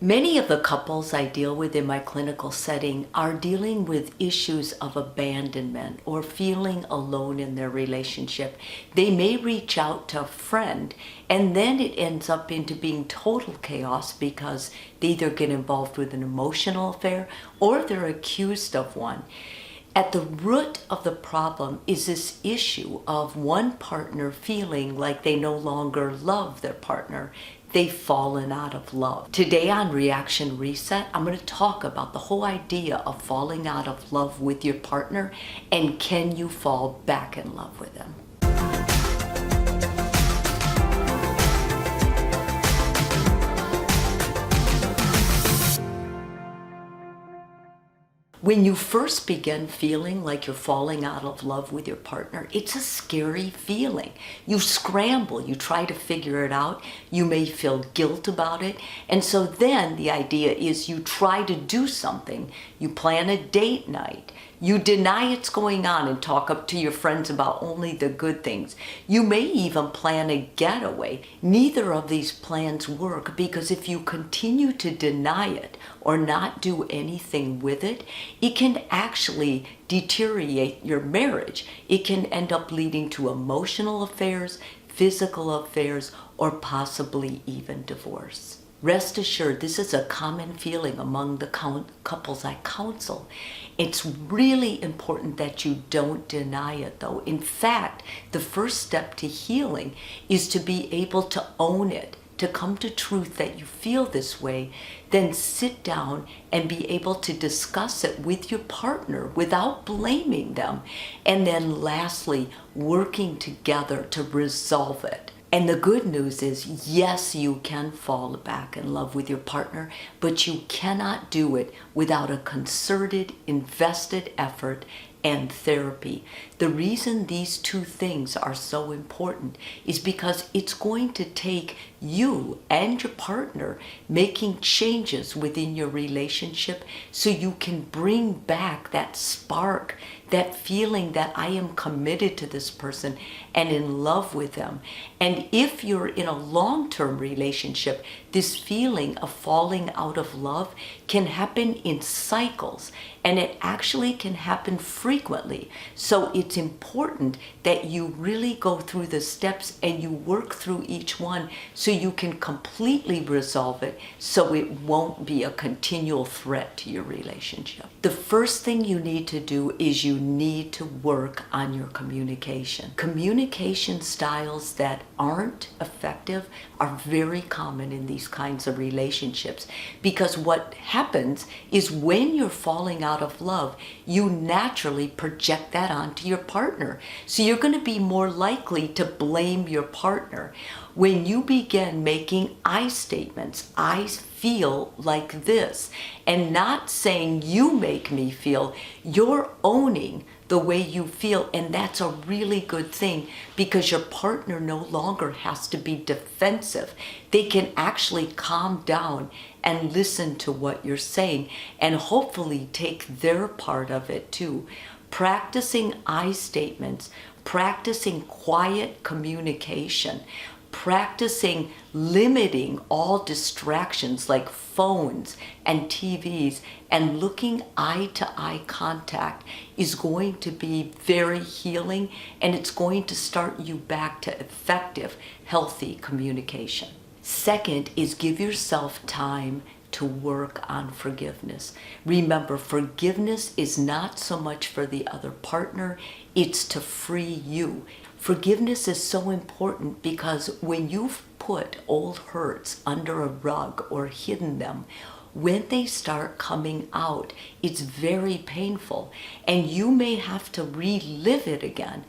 Many of the couples I deal with in my clinical setting are dealing with issues of abandonment or feeling alone in their relationship. They may reach out to a friend and then it ends up into being total chaos because they either get involved with an emotional affair or they're accused of one. At the root of the problem is this issue of one partner feeling like they no longer love their partner. They've fallen out of love. Today on Reaction Reset, I'm going to talk about the whole idea of falling out of love with your partner and can you fall back in love with them. When you first begin feeling like you're falling out of love with your partner, it's a scary feeling. You scramble, you try to figure it out, you may feel guilt about it, and so then the idea is you try to do something. You plan a date night, you deny it's going on and talk up to your friends about only the good things. You may even plan a getaway. Neither of these plans work because if you continue to deny it or not do anything with it, it can actually deteriorate your marriage. It can end up leading to emotional affairs, physical affairs, or possibly even divorce. Rest assured, this is a common feeling among the couples I counsel. It's really important that you don't deny it, though. In fact, the first step to healing is to be able to own it, to come to truth that you feel this way, then sit down and be able to discuss it with your partner without blaming them. And then lastly, working together to resolve it. And the good news is, yes, you can fall back in love with your partner, but you cannot do it without a concerted, invested effort and therapy. The reason these two things are so important is because it's going to take you and your partner making changes within your relationship so you can bring back that spark, that feeling that I am committed to this person and in love with them. And if you're in a long-term relationship, this feeling of falling out of love can happen in cycles, and it actually can happen frequently. So it's important that you really go through the steps and you work through each one so you can completely resolve it so it won't be a continual threat to your relationship. The first thing you need to do is you need to work on your communication. Communication styles that aren't effective are very common in these kinds of relationships because what happens is when you're falling out of love, you naturally project that onto your partner. So you're going to be more likely to blame your partner. When you begin making I statements, I feel like this, and not saying you make me feel, you're owning the way you feel, and that's a really good thing because your partner no longer has to be defensive. They can actually calm down and listen to what you're saying and hopefully take their part of it too. Practicing I statements, practicing quiet communication, practicing limiting all distractions like phones and TVs and looking eye to eye contact is going to be very healing, and it's going to start you back to effective, healthy communication. Second is give yourself time to work on forgiveness. Remember, forgiveness is not so much for the other partner, it's to free you. Forgiveness is so important because when you've put old hurts under a rug or hidden them, when they start coming out, it's very painful and you may have to relive it again.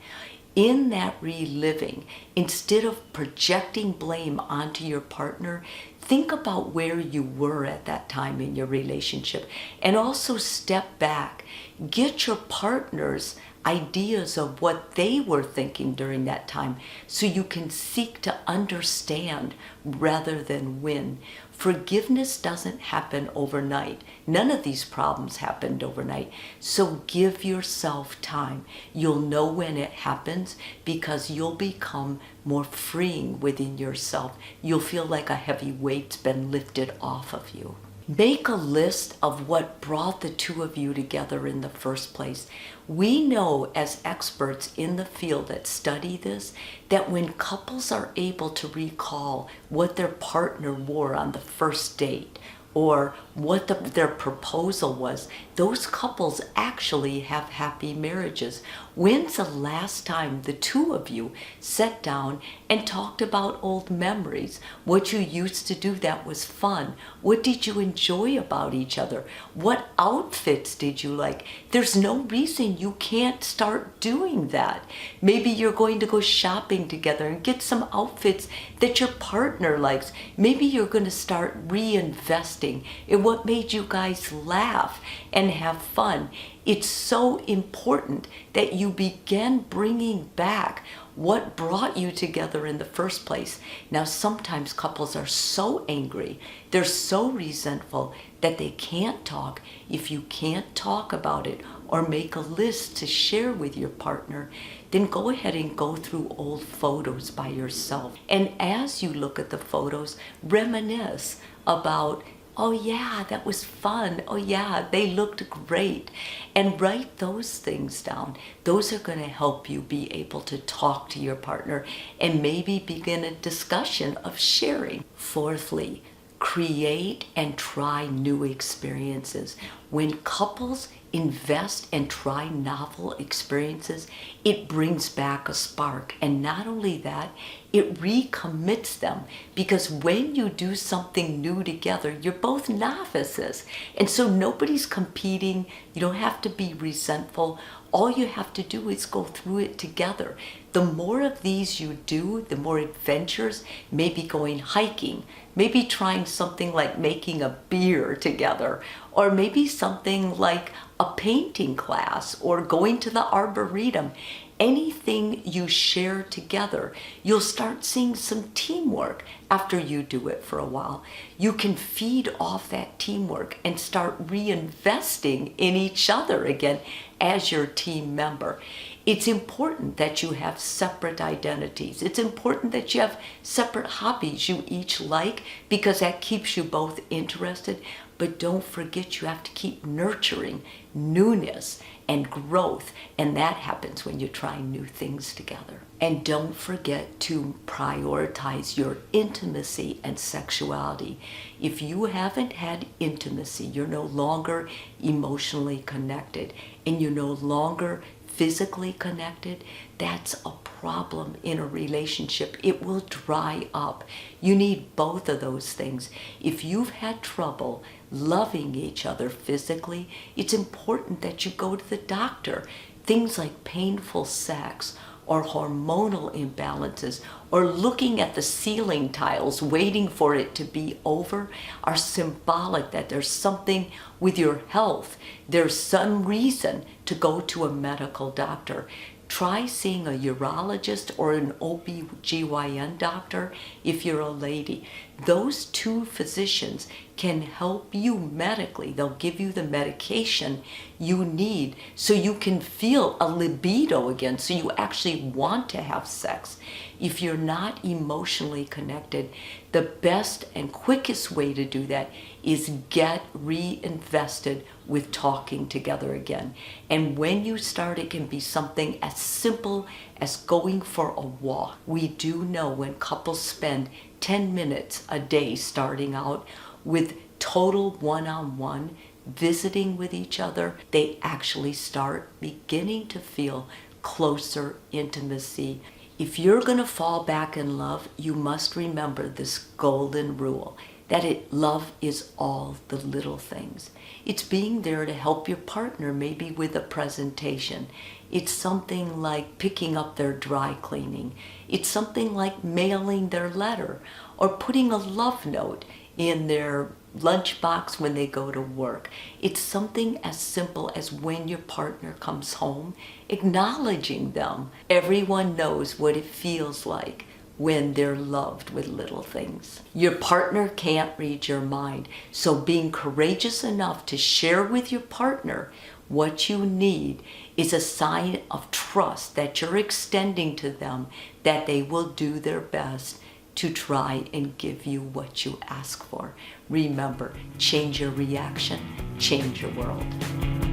In that reliving, instead of projecting blame onto your partner, think about where you were at that time in your relationship and also step back. Get your partner's ideas of what they were thinking during that time so you can seek to understand rather than win. Forgiveness doesn't happen overnight. None of these problems happened overnight. So give yourself time. You'll know when it happens because you'll become more freeing within yourself. You'll feel like a heavy weight's been lifted off of you. Make a list of what brought the two of you together in the first place. We know as experts in the field that study this, that when couples are able to recall what their partner wore on the first date, or what their proposal was, those couples actually have happy marriages. When's the last time the two of you sat down and talked about old memories? What you used to do that was fun? What did you enjoy about each other? What outfits did you like? There's no reason you can't start doing that. Maybe you're going to go shopping together and get some outfits that your partner likes. Maybe you're going to start reinvesting in what made you guys laugh and have fun. It's so important that you begin bringing back what brought you together in the first place. Now, sometimes couples are so angry, they're so resentful that they can't talk. If you can't talk about it or make a list to share with your partner, then go ahead and go through old photos by yourself. And as you look at the photos, reminisce about, oh yeah, that was fun. Oh yeah, they looked great. And write those things down. Those are going to help you be able to talk to your partner and maybe begin a discussion of sharing. Fourthly, create and try new experiences. When couples invest and try novel experiences, it brings back a spark. And not only that, it recommits them, because when you do something new together, you're both novices. And so nobody's competing. You don't have to be resentful. All you have to do is go through it together. The more of these you do, the more adventures, maybe going hiking, maybe trying something like making a beer together, or maybe something like a painting class or going to the arboretum. Anything you share together, you'll start seeing some teamwork after you do it for a while. You can feed off that teamwork and start reinvesting in each other again as your team member. It's important that you have separate identities. It's important that you have separate hobbies you each like, because that keeps you both interested. But don't forget, you have to keep nurturing newness and growth, and that happens when you try new things together. And don't forget to prioritize your intimacy and sexuality. If you haven't had intimacy, you're no longer emotionally connected, and you're no longer physically connected, that's a problem in a relationship. It will dry up. You need both of those things. If you've had trouble loving each other physically, it's important that you go to the doctor. Things like painful sex or hormonal imbalances or looking at the ceiling tiles waiting for it to be over are symbolic that there's something with your health. There's some reason to go to a medical doctor. Try seeing a urologist or an OB/GYN doctor if you're a lady. Those two physicians can help you medically. They'll give you the medication you need so you can feel a libido again, so you actually want to have sex. If you're not emotionally connected, the best and quickest way to do that is get reinvested with talking together again. And when you start, it can be something as simple as going for a walk. We do know when couples spend 10 minutes a day starting out with total one-on-one visiting with each other, they actually start beginning to feel closer intimacy. If you're going to fall back in love, you must remember this golden rule, that love is all the little things. It's being there to help your partner, maybe with a presentation. It's something like picking up their dry cleaning. It's something like mailing their letter or putting a love note in their lunchbox when they go to work. It's something as simple as when your partner comes home, acknowledging them. Everyone knows what it feels like when they're loved with little things. Your partner can't read your mind, so being courageous enough to share with your partner what you need is a sign of trust that you're extending to them, that they will do their best to try and give you what you ask for. Remember, change your reaction, change your world.